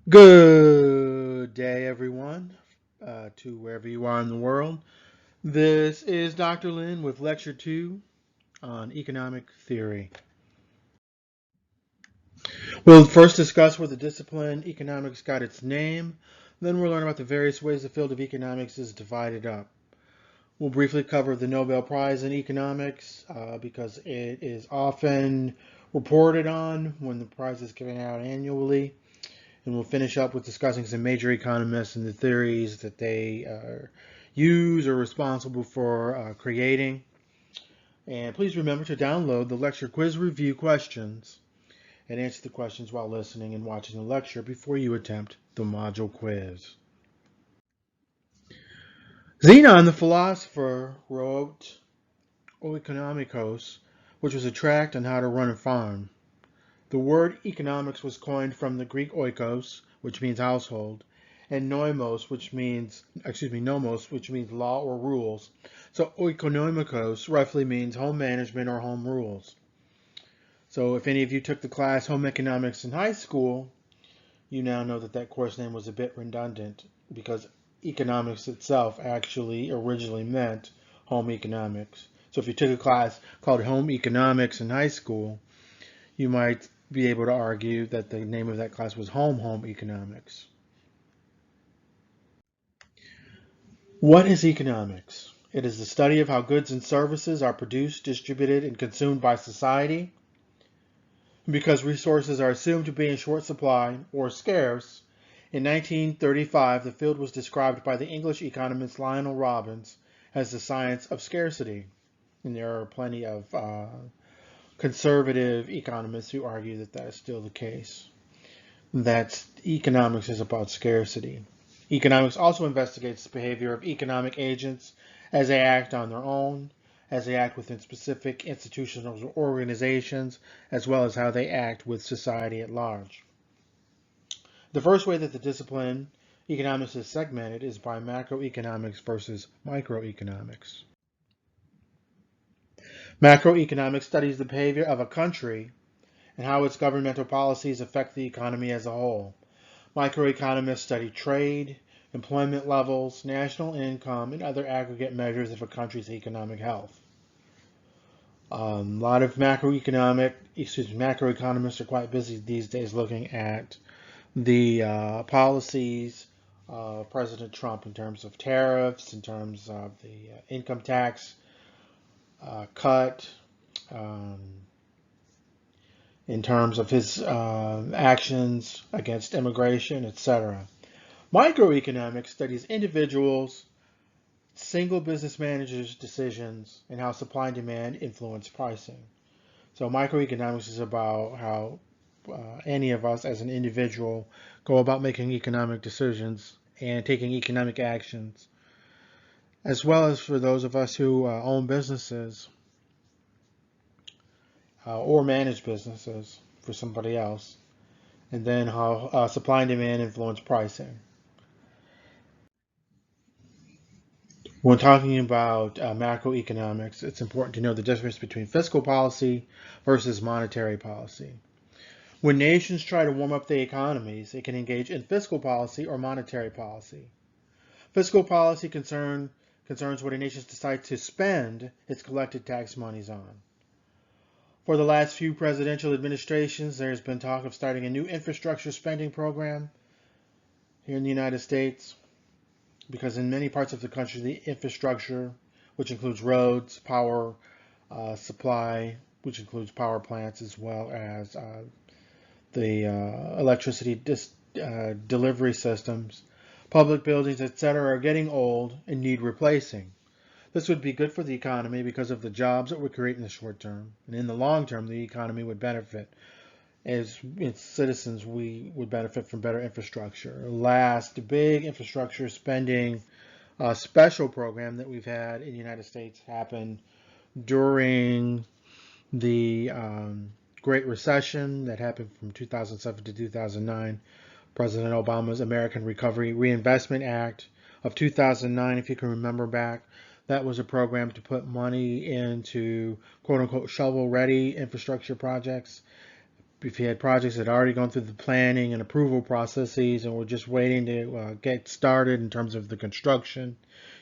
Good day, everyone, to wherever you are in the world. This is Dr. Lin with Lecture 2 on Economic Theory. We'll first discuss where the discipline economics got its name, then we'll learn about the various ways the field of economics is divided up. We'll briefly cover the Nobel Prize in Economics because it is often reported on when the prize is given out annually. And we'll finish up with discussing some major economists and the theories that they use or are responsible for creating. And please remember to download the lecture quiz review questions and answer the questions while listening and watching the lecture before you attempt the module quiz. Zenon, the philosopher, wrote Oikonomikos, which was a tract on how to run a farm. The word economics was coined from the Greek oikos, which means household, and nomos, which means law or rules. So oikonomikos roughly means home management or home rules. So if any of you took the class Home Economics in high school, you now know that that course name was a bit redundant because economics itself actually originally meant home economics. So if you took a class called Home Economics in high school, you might be able to argue that the name of that class was Home Economics. What is economics? It is the study of how goods and services are produced, distributed, and consumed by society. Because resources are assumed to be in short supply or scarce, in 1935 the field was described by the English economist Lionel Robbins as the science of scarcity. And there are plenty of conservative economists who argue that that is still the case. That economics is about scarcity. Economics also investigates the behavior of economic agents as they act on their own, as they act within specific institutions or organizations, as well as how they act with society at large. The first way that the discipline economics is segmented is by macroeconomics versus microeconomics. Macroeconomics studies the behavior of a country and how its governmental policies affect the economy as a whole. Microeconomists study trade, employment levels, national income, and other aggregate measures of a country's economic health. A lot of macroeconomists are quite busy these days looking at the policies of President Trump in terms of tariffs, in terms of the income tax cut, um, in terms of his actions against immigration, etc. Microeconomics studies individuals, single business managers' decisions, and how supply and demand influence pricing. So microeconomics is about how any of us as an individual go about making economic decisions and taking economic actions, as well as for those of us who own businesses or manage businesses for somebody else, and then how supply and demand influence pricing. When talking about macroeconomics, it's important to know the difference between fiscal policy versus monetary policy. When nations try to warm up their economies, they can engage in fiscal policy or monetary policy. Fiscal policy concerns what a nation decides to spend its collected tax monies on. For the last few presidential administrations, there's been talk of starting a new infrastructure spending program here in the United States, because in many parts of the country, the infrastructure, which includes roads, power supply, which includes power plants, as well as the electricity delivery systems, public buildings, etc., are getting old and need replacing. This would be good for the economy because of the jobs it would create in the short term. And in the long term, the economy would benefit. As its citizens, we would benefit from better infrastructure. Last big infrastructure spending special program that we've had in the United States happened during the Great Recession that happened from 2007 to 2009. President Obama's American Recovery Reinvestment Act of 2009, if you can remember back, that was a program to put money into quote unquote shovel ready infrastructure projects if you had projects that had already gone through the planning and approval processes and were just waiting to get started in terms of the construction,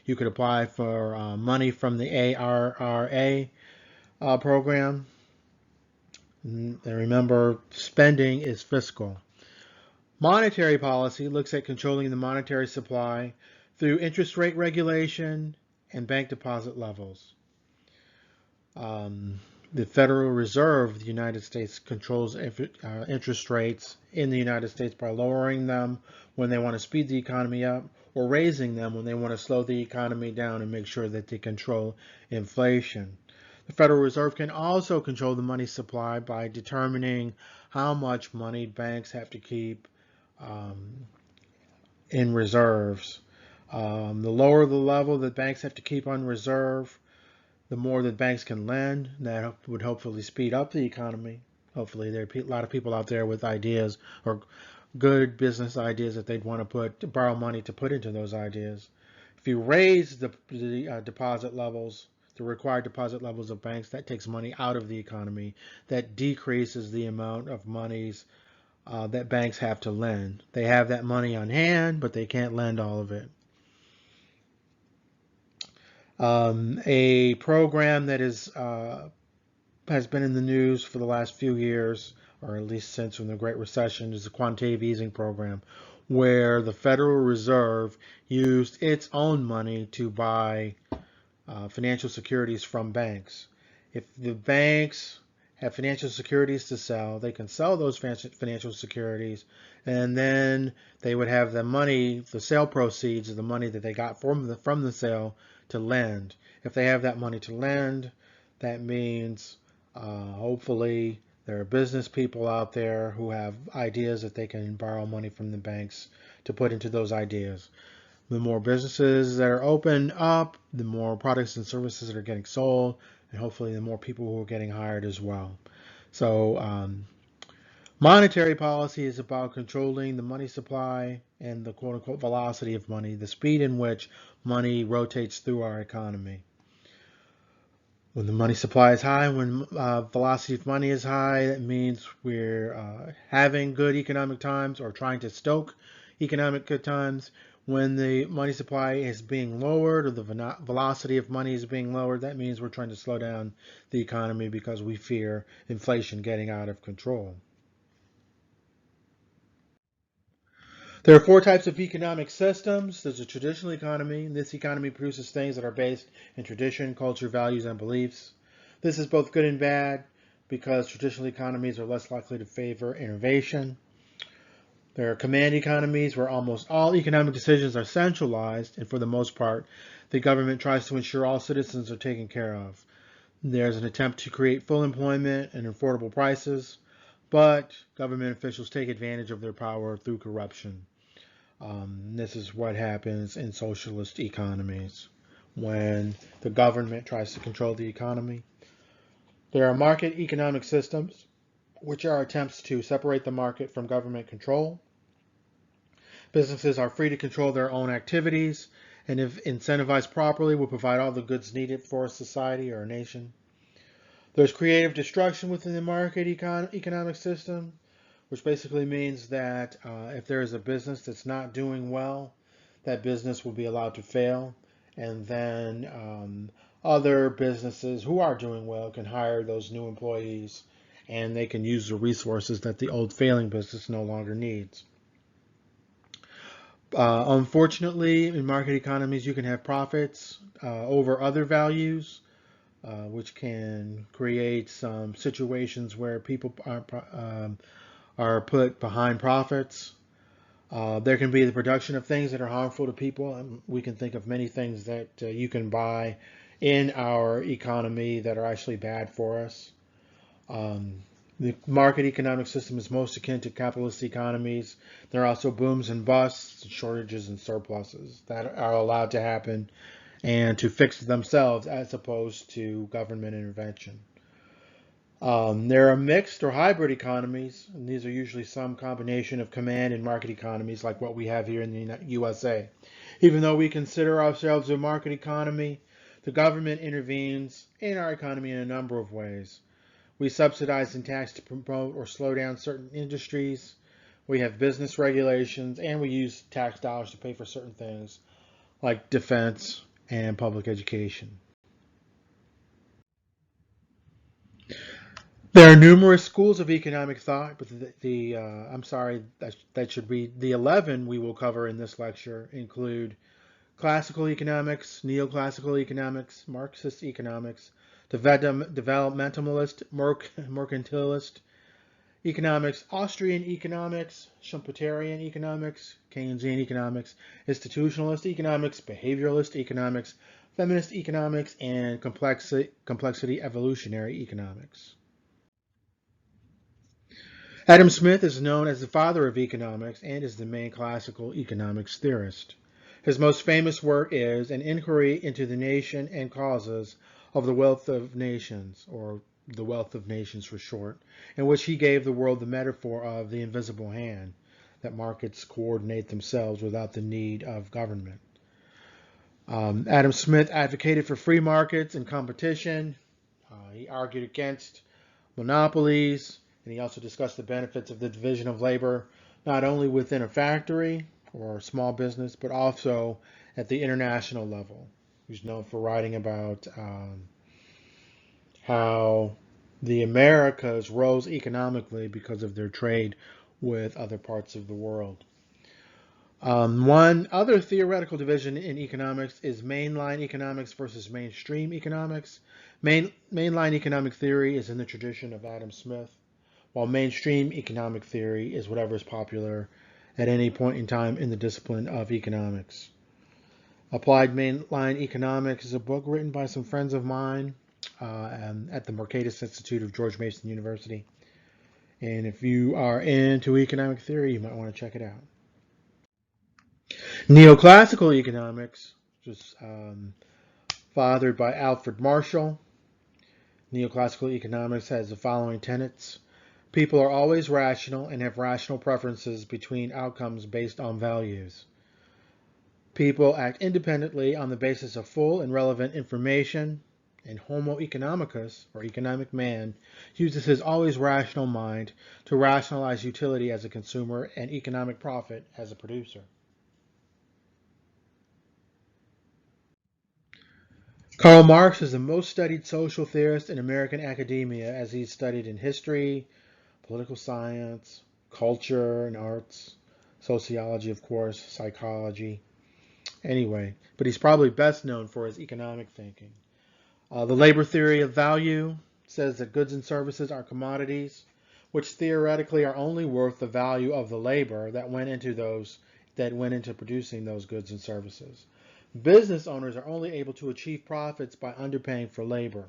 you could apply for money from the ARRA program. And remember, spending is fiscal. Monetary policy looks at controlling the monetary supply through interest rate regulation and bank deposit levels. The Federal Reserve of the United States controls interest rates in the United States by lowering them when they want to speed the economy up, or raising them when they want to slow the economy down and make sure that they control inflation. The Federal Reserve can also control the money supply by determining how much money banks have to keep in reserves. The lower the level that banks have to keep on reserve, the more that banks can lend. That would hopefully speed up the economy. Hopefully there are a lot of people out there with ideas or good business ideas that they'd want to borrow money to put into those ideas. If you raise the deposit levels, the required deposit levels of banks, that takes money out of the economy. That decreases the amount of monies that banks have to lend. They have that money on hand, but they can't lend all of it. A program that has been in the news for the last few years, or at least since the Great Recession, is the quantitative easing program, where the Federal Reserve used its own money to buy financial securities from banks. If the banks have financial securities to sell, they can sell those financial securities, and then they would have the money, the sale proceeds of the money that they got from the sale to lend. If they have that money to lend, that means hopefully there are business people out there who have ideas that they can borrow money from the banks to put into those ideas. The more businesses that are open up, the more products and services that are getting sold, and hopefully the more people who are getting hired as well. So monetary policy is about controlling the money supply and the quote-unquote velocity of money, the speed in which money rotates through our economy. When the money supply is high, when velocity of money is high, that means we're having good economic times or trying to stoke economic good times. When the money supply is being lowered or the velocity of money is being lowered, that means we're trying to slow down the economy because we fear inflation getting out of control. There are four types of economic systems. There's a traditional economy. This economy produces things that are based in tradition, culture, values, and beliefs. This is both good and bad because traditional economies are less likely to favor innovation. There are command economies where almost all economic decisions are centralized, and for the most part, the government tries to ensure all citizens are taken care of. There's an attempt to create full employment and affordable prices, but government officials take advantage of their power through corruption. This is what happens in socialist economies when the government tries to control the economy. There are market economic systems, which are attempts to separate the market from government control. Businesses are free to control their own activities, and if incentivized properly, will provide all the goods needed for a society or a nation. There's creative destruction within the market economic system, which basically means that if there is a business that's not doing well, that business will be allowed to fail, and then other businesses who are doing well can hire those new employees, and they can use the resources that the old failing business no longer needs. Unfortunately, in market economies, you can have profits over other values, which can create some situations where people are put behind profits. There can be the production of things that are harmful to people. And we can think of many things that you can buy in our economy that are actually bad for us. The market economic system is most akin to capitalist economies. There are also booms and busts, shortages and surpluses that are allowed to happen and to fix themselves as opposed to government intervention. There are mixed or hybrid economies, and these are usually some combination of command and market economies like what we have here in the USA. Even though we consider ourselves a market economy, the government intervenes in our economy in a number of ways. We subsidize and tax to promote or slow down certain industries. We have business regulations, and we use tax dollars to pay for certain things like defense and public education. There are numerous schools of economic thought, but I'm sorry, that should be the 11 we will cover in this lecture include classical economics, neoclassical economics, Marxist economics, developmentalist, mercantilist economics, Austrian economics, Schumpeterian economics, Keynesian economics, institutionalist economics, behavioralist economics, feminist economics, and complexity evolutionary economics. Adam Smith is known as the father of economics and is the main classical economics theorist. His most famous work is An Inquiry into the Nation and Causes of the Wealth of Nations, or The Wealth of Nations for short, in which he gave the world the metaphor of the invisible hand, that markets coordinate themselves without the need of government. Adam Smith advocated for free markets and competition. He argued against monopolies, and he also discussed the benefits of the division of labor, not only within a factory or a small business, but also at the international level. He's known for writing about how the Americas rose economically because of their trade with other parts of the world. One other theoretical division in economics is mainline economics versus mainstream economics. Mainline economic theory is in the tradition of Adam Smith, while mainstream economic theory is whatever is popular at any point in time in the discipline of economics. Applied Mainline Economics is a book written by some friends of mine at the Mercatus Institute of George Mason University. And if you are into economic theory, you might want to check it out. Neoclassical economics was fathered by Alfred Marshall. Neoclassical economics has the following tenets. People are always rational and have rational preferences between outcomes based on values. People act independently on the basis of full and relevant information, and Homo economicus, or economic man, uses his always rational mind to rationalize utility as a consumer and economic profit as a producer. Karl Marx is the most studied social theorist in American academia, as he's studied in history, political science, culture and arts, sociology, of course, psychology. Anyway, but he's probably best known for his economic thinking. The labor theory of value says that goods and services are commodities, which theoretically are only worth the value of the labor that went into producing those goods and services. Business owners are only able to achieve profits by underpaying for labor.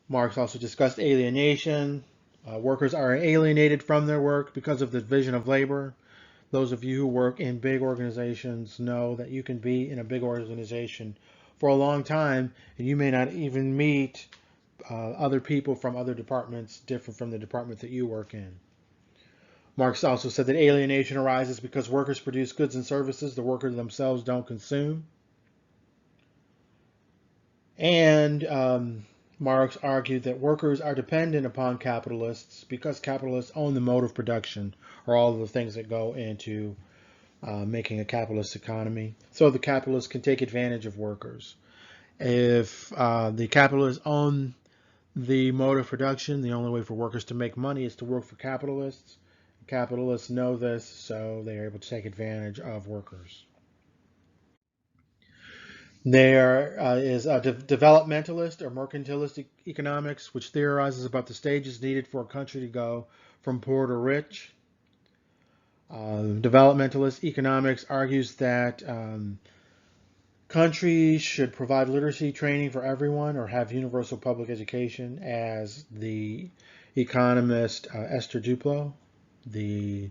Marx also discussed alienation. Workers are alienated from their work because of the division of labor. Those of you who work in big organizations know that you can be in a big organization for a long time and you may not even meet other people from other departments different from the department that you work in. Marx also said that alienation arises because workers produce goods and services the workers themselves don't consume. And Marx argued that workers are dependent upon capitalists because capitalists own the mode of production, or all of the things that go into making a capitalist economy. So the capitalists can take advantage of workers. If the capitalists own the mode of production, the only way for workers to make money is to work for capitalists. Capitalists know this, so they are able to take advantage of workers. There is a developmentalist or mercantilist economics, which theorizes about the stages needed for a country to go from poor to rich. Developmentalist economics argues that countries should provide literacy training for everyone or have universal public education, as the economist Esther Duplo, the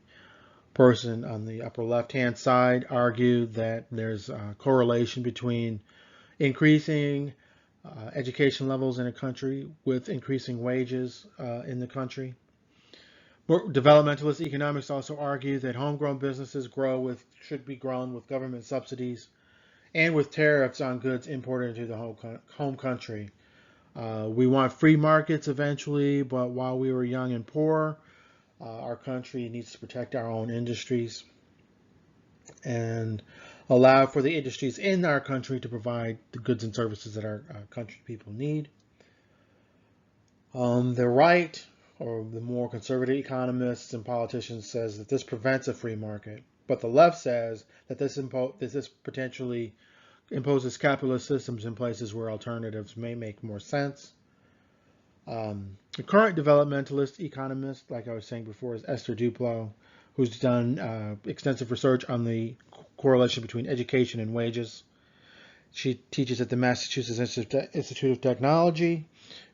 person on the upper left-hand side, argued that there's a correlation between increasing education levels in a country with increasing wages in the country. Developmentalist economics also argue that homegrown businesses should be grown with government subsidies and with tariffs on goods imported into the home country. We want free markets eventually, but while we were young and poor, our country needs to protect our own industries and allow for the industries in our country to provide the goods and services that our country people need. The right, or the more conservative economists and politicians, says that this prevents a free market, but the left says that this potentially imposes capitalist systems in places where alternatives may make more sense. The current developmentalist economist, like I was saying before, is Esther Duplo, who's done extensive research on the correlation between education and wages. She teaches at the Massachusetts Institute of Technology.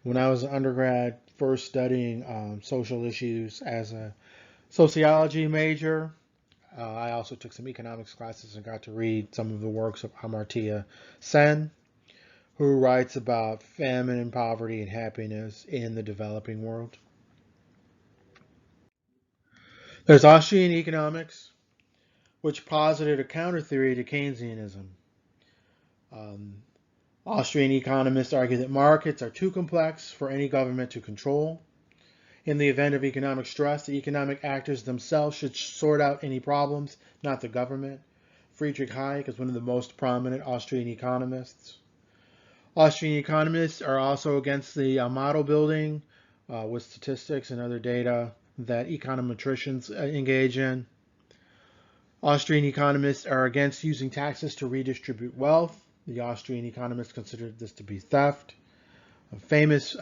When I was an undergrad, first studying social issues as a sociology major, I also took some economics classes and got to read some of the works of Amartya Sen, who writes about famine and poverty and happiness in the developing world. There's Austrian economics, which posited a counter theory to Keynesianism. Um, Austrian economists argue that markets are too complex for any government to control. In the event of economic stress, the economic actors themselves should sort out any problems, not the government. Friedrich Hayek is one of the most prominent Austrian economists. Austrian economists are also against the model building with statistics and other data that econometricians engage in. Austrian economists are against using taxes to redistribute wealth. The Austrian economists consider this to be theft. A famous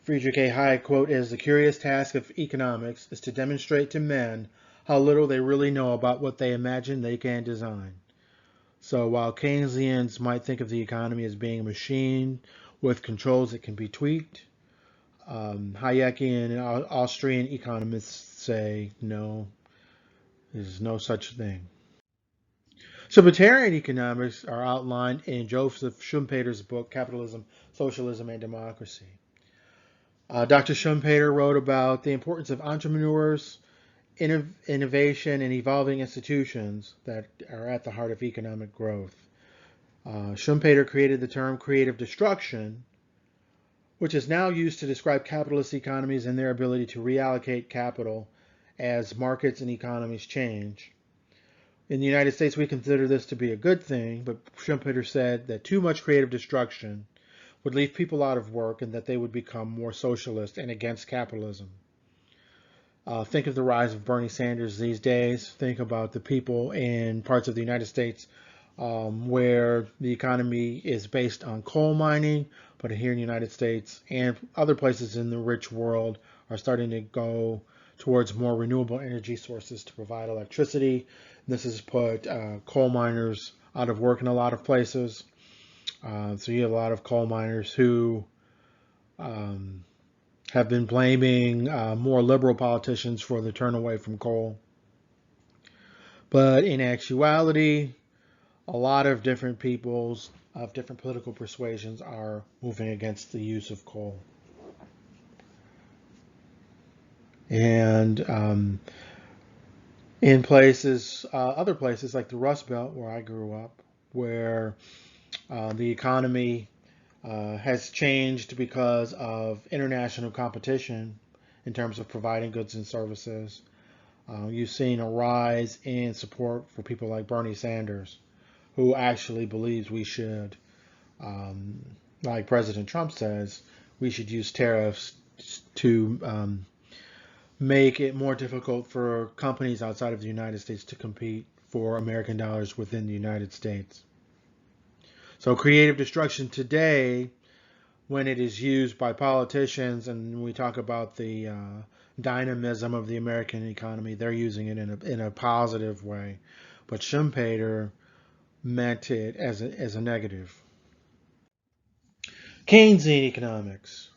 Friedrich A. Hayek quote is, "The curious task of economics is to demonstrate to men how little they really know about what they imagine they can design." So while Keynesians might think of the economy as being a machine with controls that can be tweaked, Hayekian and Austrian economists say no, there's no such thing. Libertarian economics are outlined in Joseph Schumpeter's book, Capitalism, Socialism, and Democracy. Dr. Schumpeter wrote about the importance of entrepreneurs, innovation, and evolving institutions that are at the heart of economic growth. Schumpeter created the term creative destruction, which is now used to describe capitalist economies and their ability to reallocate capital as markets and economies change. In the United States, we consider this to be a good thing, but Schumpeter said that too much creative destruction would leave people out of work and that they would become more socialist and against capitalism. Think of the rise of Bernie Sanders these days. Think about the people in parts of the United States where the economy is based on coal mining, but here in the United States and other places in the rich world are starting to go towards more renewable energy sources to provide electricity. This has put coal miners out of work in a lot of places. So you have a lot of coal miners who have been blaming more liberal politicians for the turn away from coal. But in actuality, a lot of different peoples of different political persuasions are moving against the use of coal. And in places, other places like the Rust Belt where I grew up, where the economy has changed because of international competition in terms of providing goods and services. You've seen a rise in support for people like Bernie Sanders, who actually believes we should, like President Trump says, we should use tariffs to make it more difficult for companies outside of the United States to compete for American dollars within the United States. So creative destruction today, when it is used by politicians and we talk about the dynamism of the American economy, they're using it in a positive way. But Schumpeter meant it as a negative. Keynesian economics.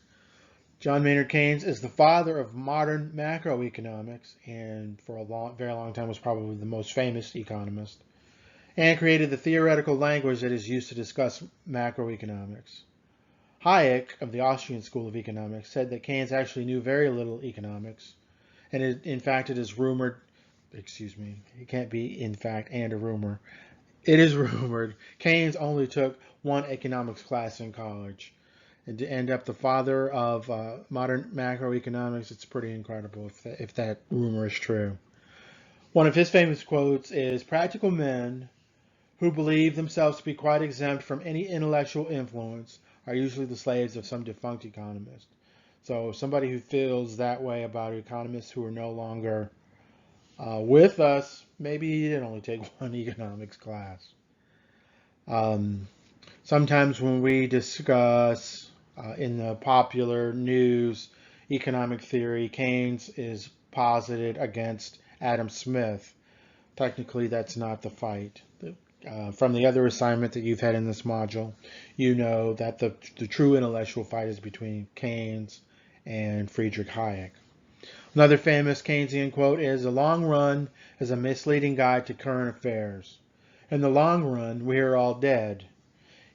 John Maynard Keynes is the father of modern macroeconomics and for a very long time was probably the most famous economist, and created the theoretical language that is used to discuss macroeconomics. Hayek, of the Austrian School of Economics, said that Keynes actually knew very little economics, and in fact it is rumored, excuse me, it can't be in fact and a rumor, it is rumored Keynes only took one economics class in college, and to end up the father of modern macroeconomics, it's pretty incredible if that rumor is true. One of his famous quotes is, "Practical men who believe themselves to be quite exempt from any intellectual influence are usually the slaves of some defunct economist." So somebody who feels that way about economists who are no longer with us, maybe he did only take one economics class. Um, Sometimes when we discuss in the popular news economic theory, Keynes is posited against Adam Smith. Technically, that's not the fight. From the other assignment that you've had in this module, you know that the true intellectual fight is between Keynes and Friedrich Hayek. Another famous Keynesian quote is, "The long run is a misleading guide to current affairs. In the long run, we are all dead.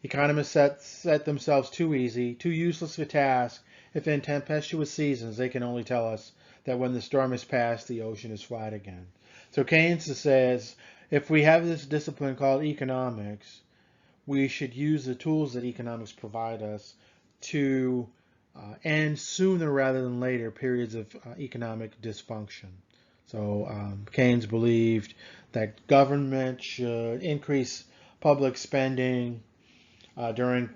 Economists set themselves too easy, too useless a task if in tempestuous seasons they can only tell us that when the storm is past, the ocean is flat again." So Keynes says, if we have this discipline called economics, we should use the tools that economics provide us to end sooner rather than later periods of economic dysfunction. So Keynes believed that government should increase public spending during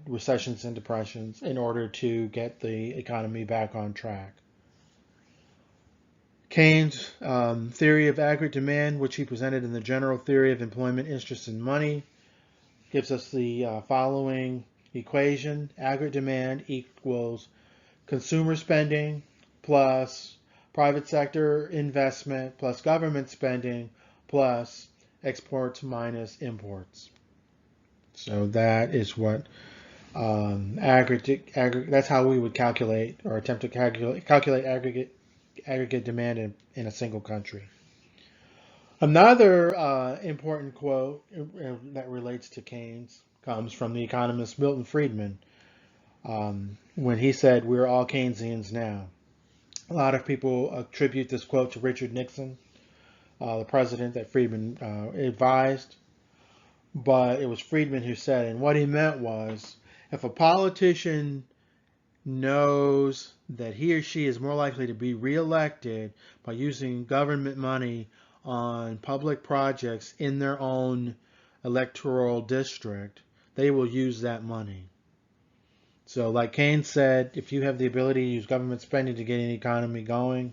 recessions and depressions in order to get the economy back on track. Keynes' theory of aggregate demand, which he presented in the General Theory of Employment, Interest, and Money, gives us the following equation. Aggregate demand equals consumer spending plus private sector investment plus government spending plus exports minus imports. So that is what aggregate, that's how we would calculate or attempt to calculate aggregate demand in a single country. Another important quote that relates to Keynes comes from the economist Milton Friedman when he said, "We're all Keynesians now." A lot of people attribute this quote to Richard Nixon, the president that Friedman advised, but it was Friedman who said it. And what he meant was, if a politician knows that he or she is more likely to be reelected by using government money on public projects in their own electoral district, they will use that money. So like Keynes said, if you have the ability to use government spending to get an economy going,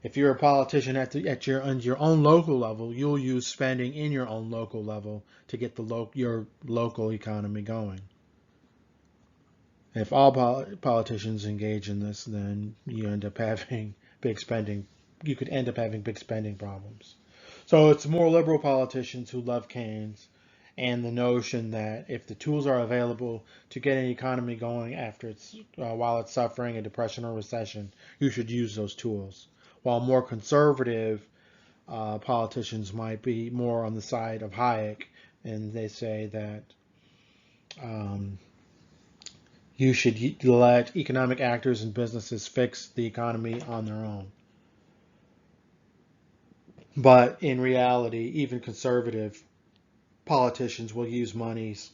if you're a politician at your own local level, you'll use spending in your own local level to get your local economy going. If all politicians engage in this, then you end up having big spending. You could end up having big spending problems. So it's more liberal politicians who love Keynes and the notion that if the tools are available to get an economy going after while it's suffering a depression or recession, you should use those tools. While more conservative politicians might be more on the side of Hayek, and they say that you should let economic actors and businesses fix the economy on their own. But in reality, even conservative politicians will use monies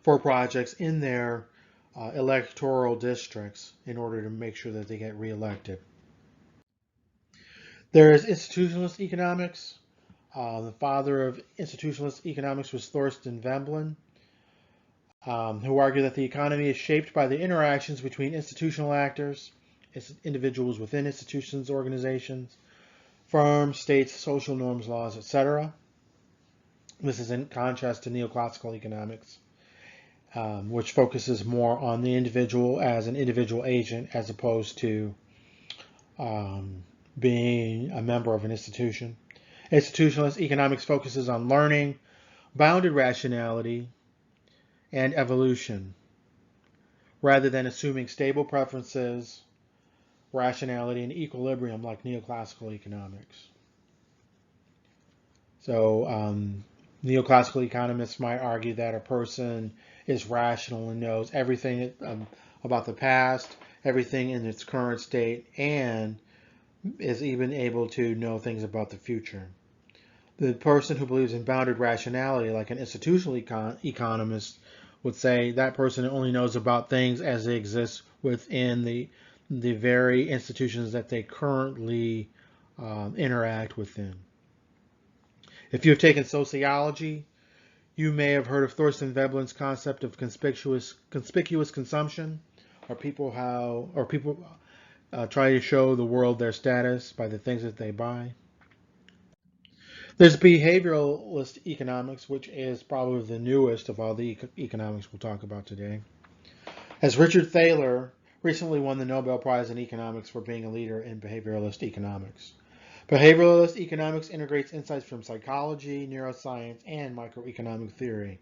for projects in their electoral districts in order to make sure that they get reelected. There is institutionalist economics. The father of institutionalist economics was Thorstein Veblen, who argued that the economy is shaped by the interactions between institutional actors, individuals within institutions, organizations, firms, states, social norms, laws, etc. This is in contrast to neoclassical economics, which focuses more on the individual as an individual agent as opposed to being a member of an institution. Institutionalist economics focuses on learning, bounded rationality, and evolution, rather than assuming stable preferences, rationality, and equilibrium like neoclassical economics. So neoclassical economists might argue that a person is rational and knows everything about the past, everything in its current state, and is even able to know things about the future. The person who believes in bounded rationality, like an institutional economist, would say that person only knows about things as they exist within the very institutions that they currently interact within. If you have taken sociology, you may have heard of Thorstein Veblen's concept of conspicuous consumption, or people try to show the world their status by the things that they buy. There's behavioralist economics, which is probably the newest of all the economics we'll talk about today. As Richard Thaler recently won the Nobel Prize in Economics for being a leader in behavioralist economics. Behavioralist economics integrates insights from psychology, neuroscience, and microeconomic theory,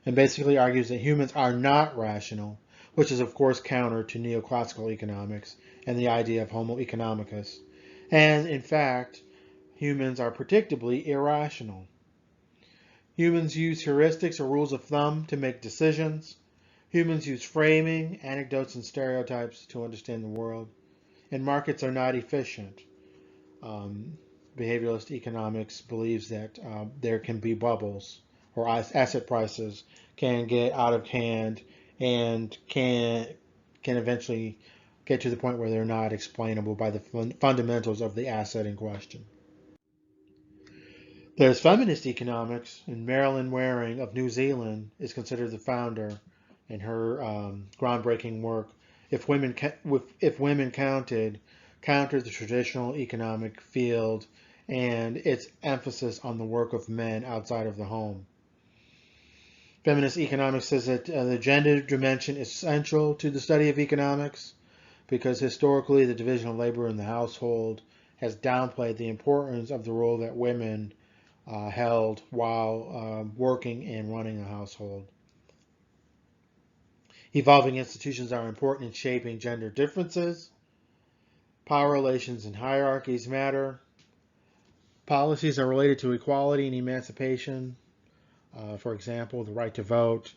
and basically argues that humans are not rational, which is of course counter to neoclassical economics and the idea of Homo economicus. And in fact, humans are predictably irrational. Humans use heuristics or rules of thumb to make decisions. Humans use framing, anecdotes, and stereotypes to understand the world. And markets are not efficient. Behavioralist economics believes that there can be bubbles, or asset prices can get out of hand and can eventually get to the point where they're not explainable by the fundamentals of the asset in question. There's feminist economics, and Marilyn Waring of New Zealand is considered the founder in her groundbreaking work, If Women countered the traditional economic field and its emphasis on the work of men outside of the home. Feminist economics says that the gender dimension is central to the study of economics because historically the division of labor in the household has downplayed the importance of the role that women held while working and running a household. Evolving institutions are important in shaping gender differences. Power relations and hierarchies matter. Policies are related to equality and emancipation. For example, the right to vote,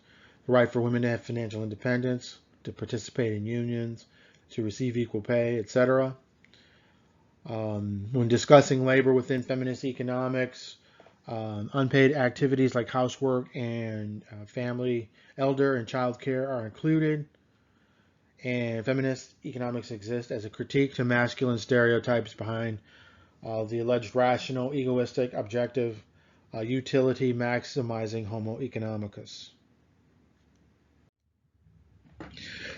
the right for women to have financial independence, to participate in unions, to receive equal pay, etc. When discussing labor within feminist economics, unpaid activities like housework and family, elder, and child care are included. And feminist economics exists as a critique to masculine stereotypes behind the alleged rational, egoistic, objective, utility maximizing Homo economicus.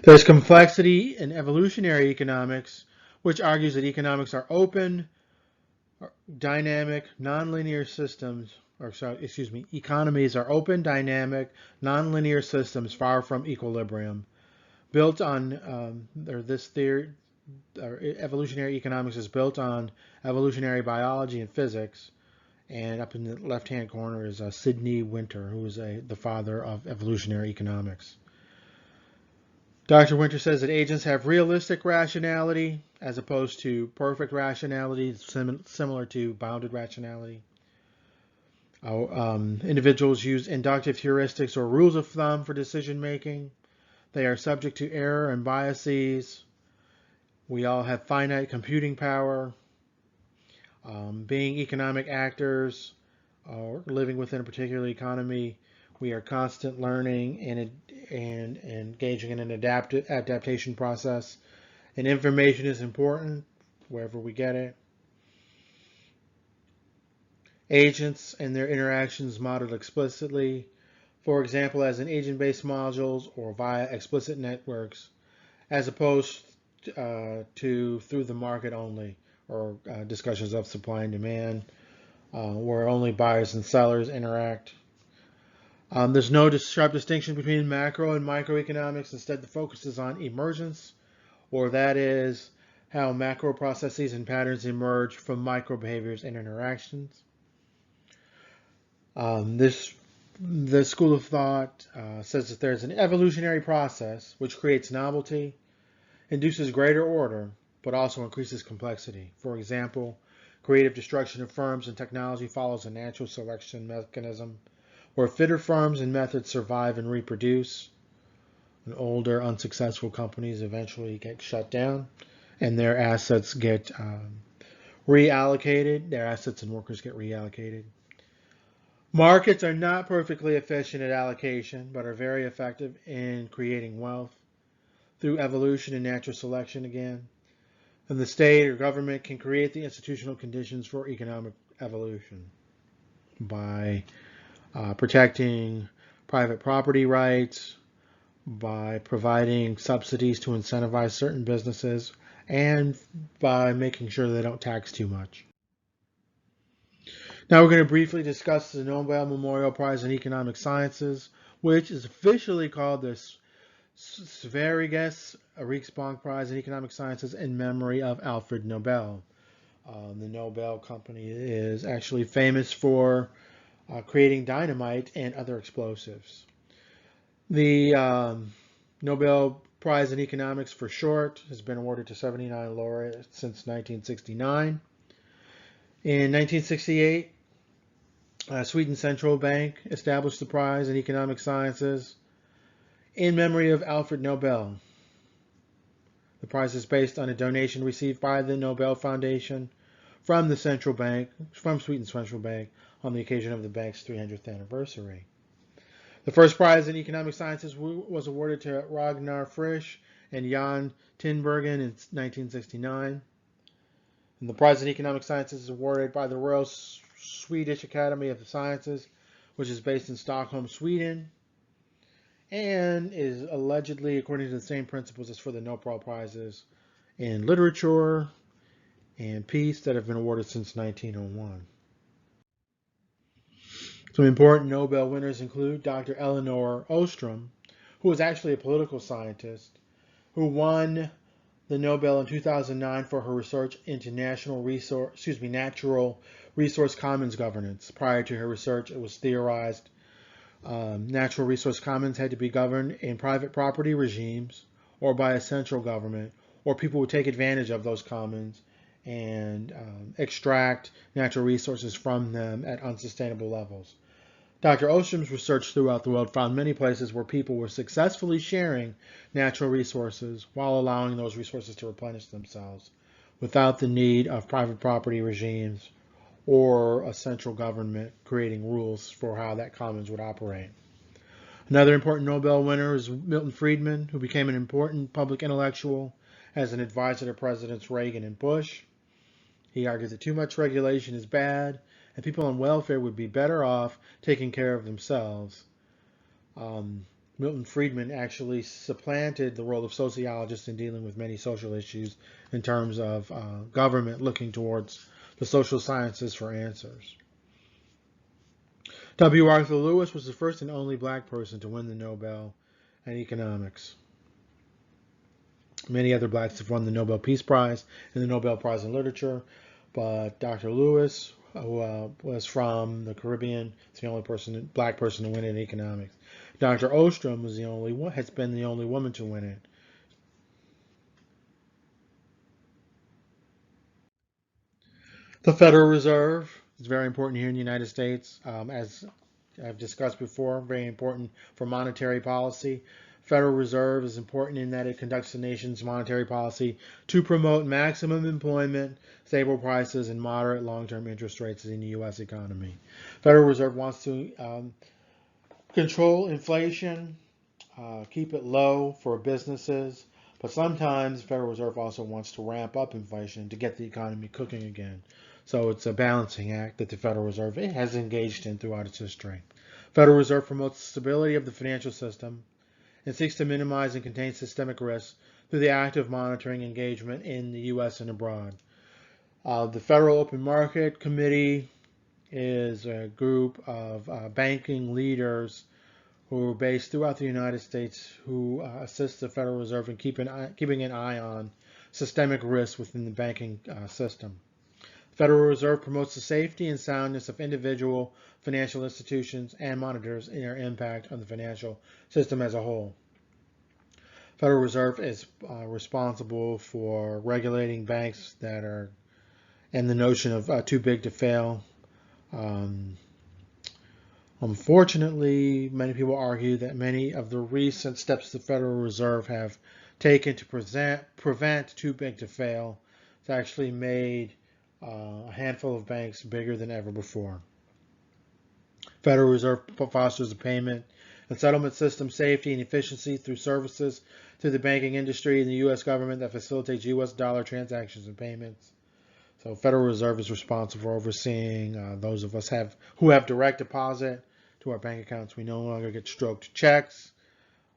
There's complexity in evolutionary economics, which argues that economics are open, dynamic, nonlinear systems, economies are open, dynamic, nonlinear systems far from equilibrium. Built on, this theory, evolutionary economics is built on evolutionary biology and physics. And up in the left-hand corner is Sidney Winter, who is the father of evolutionary economics. Dr. Winter says that agents have realistic rationality as opposed to perfect rationality, similar to bounded rationality. Individuals use inductive heuristics or rules of thumb for decision making. They are subject to error and biases. We all have finite computing power. Being economic actors or living within a particular economy, we are constant learning and engaging in an adaptation process. And information is important wherever we get it. Agents and their interactions modeled explicitly, for example, as in agent-based modules or via explicit networks, as opposed to through the market only, or discussions of supply and demand, where only buyers and sellers interact. There's no sharp distinction between macro and microeconomics. Instead, the focus is on emergence, or that is how macro processes and patterns emerge from micro behaviors and interactions. This school of thought says that there's an evolutionary process which creates novelty, induces greater order, but also increases complexity. For example, creative destruction of firms and technology follows a natural selection mechanism where fitter firms and methods survive and reproduce. And older, unsuccessful companies eventually get shut down and their assets get reallocated. Their assets and workers get reallocated. Markets are not perfectly efficient at allocation, but are very effective in creating wealth through evolution and natural selection again. And the state or government can create the institutional conditions for economic evolution by protecting private property rights, by providing subsidies to incentivize certain businesses, and by making sure they don't tax too much. Now we're going to briefly discuss the Nobel Memorial Prize in Economic Sciences, which is officially called the Sveriges Riksbank Prize in Economic Sciences in memory of Alfred Nobel. The Nobel Company is actually famous for creating dynamite and other explosives. The Nobel Prize in Economics, for short, has been awarded to 79 laureates since 1969. In 1968, Sweden Central Bank established the prize in economic sciences in memory of Alfred Nobel. The prize is based on a donation received by the Nobel Foundation from the central bank, from Sweden Central Bank, on the occasion of the bank's 300th anniversary. The first prize in economic sciences was awarded to Ragnar Frisch and Jan Tinbergen in 1969. And the prize in economic sciences is awarded by the Royal Swedish Academy of the Sciences, which is based in Stockholm, Sweden, and is allegedly according to the same principles as for the Nobel Prizes in literature and peace that have been awarded since 1901. Some important Nobel winners include Dr. Elinor Ostrom, who was actually a political scientist, who won the Nobel in 2009 for her research into natural resource commons governance. Prior to her research, it was theorized natural resource commons had to be governed in private property regimes or by a central government, or people would take advantage of those commons and extract natural resources from them at unsustainable levels. Dr. Ostrom's research throughout the world found many places where people were successfully sharing natural resources while allowing those resources to replenish themselves without the need of private property regimes or a central government creating rules for how that commons would operate. Another important Nobel winner is Milton Friedman, who became an important public intellectual as an advisor to Presidents Reagan and Bush. He argued that too much regulation is bad and people on welfare would be better off taking care of themselves. Milton Friedman actually supplanted the role of sociologists in dealing with many social issues in terms of government looking towards the social sciences for answers. W. Arthur Lewis was the first and only black person to win the Nobel in economics. Many other blacks have won the Nobel Peace Prize and the Nobel Prize in Literature, but Dr. Lewis, who was from the Caribbean, is the only black person to win it in economics. Dr. Ostrom has been the only woman to win it. The Federal Reserve is very important here in the United States. As I've discussed before, very important for monetary policy. Federal Reserve is important in that it conducts the nation's monetary policy to promote maximum employment, stable prices, and moderate long-term interest rates in the U.S. economy. Federal Reserve wants to control inflation, keep it low for businesses, but sometimes the Federal Reserve also wants to ramp up inflation to get the economy cooking again. So it's a balancing act that the Federal Reserve has engaged in throughout its history. Federal Reserve promotes the stability of the financial system and seeks to minimize and contain systemic risks through the active monitoring engagement in the U.S. and abroad. The Federal Open Market Committee is a group of banking leaders who are based throughout the United States who assist the Federal Reserve in keeping an eye on systemic risks within the banking system. The Federal Reserve promotes the safety and soundness of individual financial institutions and monitors their impact on the financial system as a whole. The Federal Reserve is responsible for regulating banks that are, and the notion of too big to fail. Unfortunately, many people argue that many of the recent steps the Federal Reserve have taken to prevent too big to fail has actually made a handful of banks bigger than ever before. Federal Reserve fosters the payment and settlement system safety and efficiency through services to the banking industry and the U.S. government that facilitates U.S. dollar transactions and payments. So Federal Reserve is responsible for overseeing those of us who have direct deposit to our bank accounts. We no longer get stroked checks.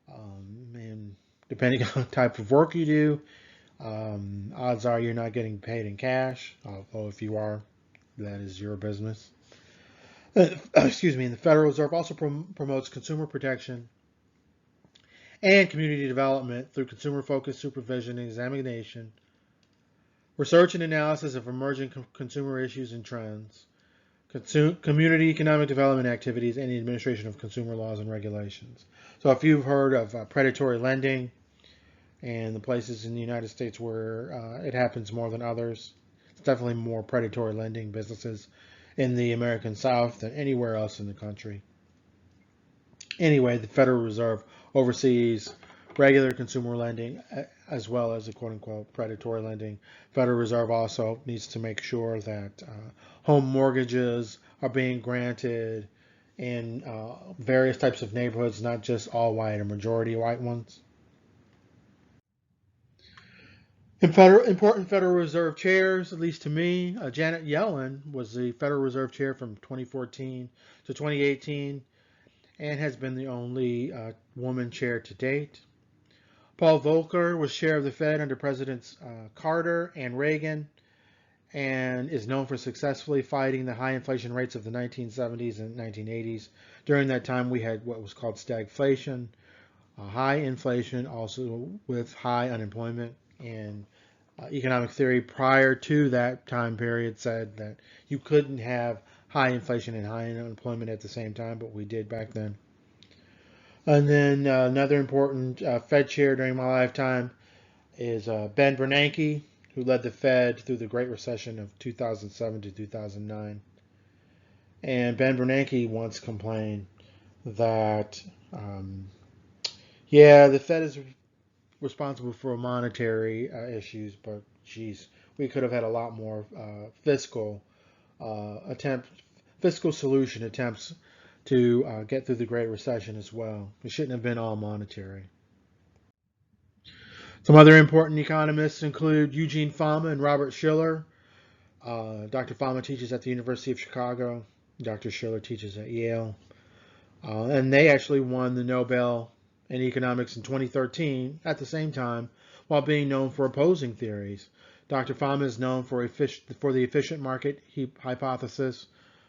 And depending on the type of work you do, odds are you're not getting paid in cash. Although if you are, that is your business. Excuse me. And the Federal Reserve also promotes consumer protection and community development through consumer-focused supervision and examination, research and analysis of emerging consumer issues and trends, community economic development activities, and the administration of consumer laws and regulations. So if you've heard of predatory lending and the places in the United States where it happens more than others, it's definitely more predatory lending businesses in the American South than anywhere else in the country. Anyway, the Federal Reserve oversees regular consumer lending as well as the quote-unquote predatory lending. Federal Reserve also needs to make sure that home mortgages are being granted in various types of neighborhoods, not just all white or majority white ones. Important Federal Reserve chairs, at least to me, Janet Yellen was the Federal Reserve chair from 2014 to 2018 and has been the only woman chair to date. Paul Volcker was chair of the Fed under Presidents Carter and Reagan and is known for successfully fighting the high inflation rates of the 1970s and 1980s. During that time, we had what was called stagflation, high inflation, also with high unemployment. And economic theory prior to that time period said that you couldn't have high inflation and high unemployment at the same time, but we did back then. And then another important Fed chair during my lifetime is Ben Bernanke, who led the Fed through the Great Recession of 2007 to 2009. And Ben Bernanke once complained that, the Fed is responsible for monetary issues, but geez, we could have had a lot more fiscal solution attempts to get through the Great Recession as well. It shouldn't have been all monetary. Some other important economists include Eugene Fama and Robert Shiller. Dr. Fama teaches at the University of Chicago. Dr. Shiller teaches at Yale. And they actually won the Nobel in economics in 2013 at the same time, while being known for opposing theories. Dr. Fama is known for the efficient market hypothesis,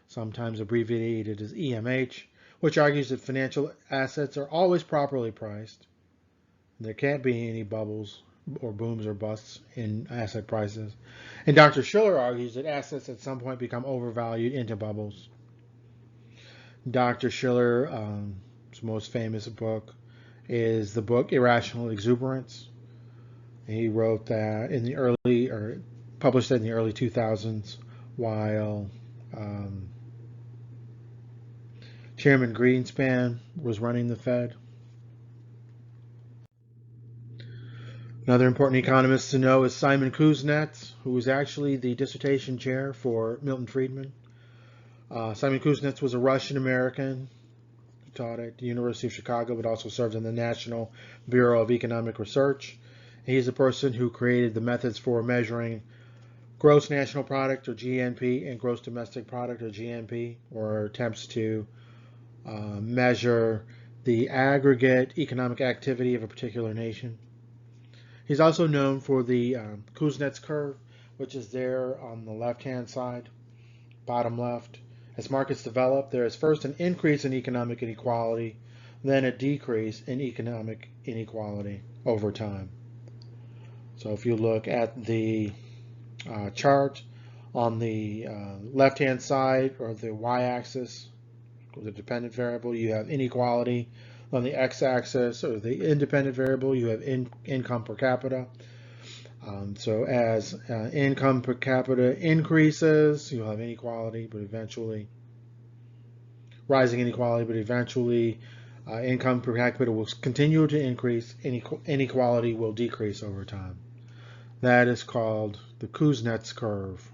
sometimes abbreviated as EMH, which argues that financial assets are always properly priced. There can't be any bubbles or booms or busts in asset prices. And Dr. Shiller argues that assets at some point become overvalued into bubbles. Dr. Shiller's most famous book is the book Irrational Exuberance. He wrote that published it in the early 2000s while Chairman Greenspan was running the Fed. Another important economist to know is Simon Kuznets, who was actually the dissertation chair for Milton Friedman. Simon Kuznets was a Russian-American who taught at the University of Chicago, but also served in the National Bureau of Economic Research. He's the person who created the methods for measuring gross national product, or GNP, and gross domestic product, or GNP, or attempts to measure the aggregate economic activity of a particular nation. He's also known for the Kuznets curve, which is there on the left-hand side, bottom left. As markets develop, there is first an increase in economic inequality, then a decrease in economic inequality over time. So if you look at the chart on the left-hand side, or the y-axis, or the dependent variable, you have inequality. On the x-axis, or the independent variable, you have income per capita. So as income per capita increases, you'll have inequality, but eventually rising inequality, but eventually income per capita will continue to increase. Inequality will decrease over time. That is called the Kuznets curve.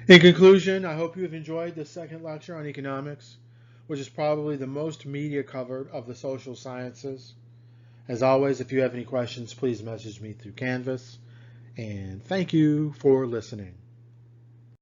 In conclusion, I hope you have enjoyed this second lecture on economics, which is probably the most media covered of the social sciences. As always, if you have any questions, please message me through Canvas. And thank you for listening.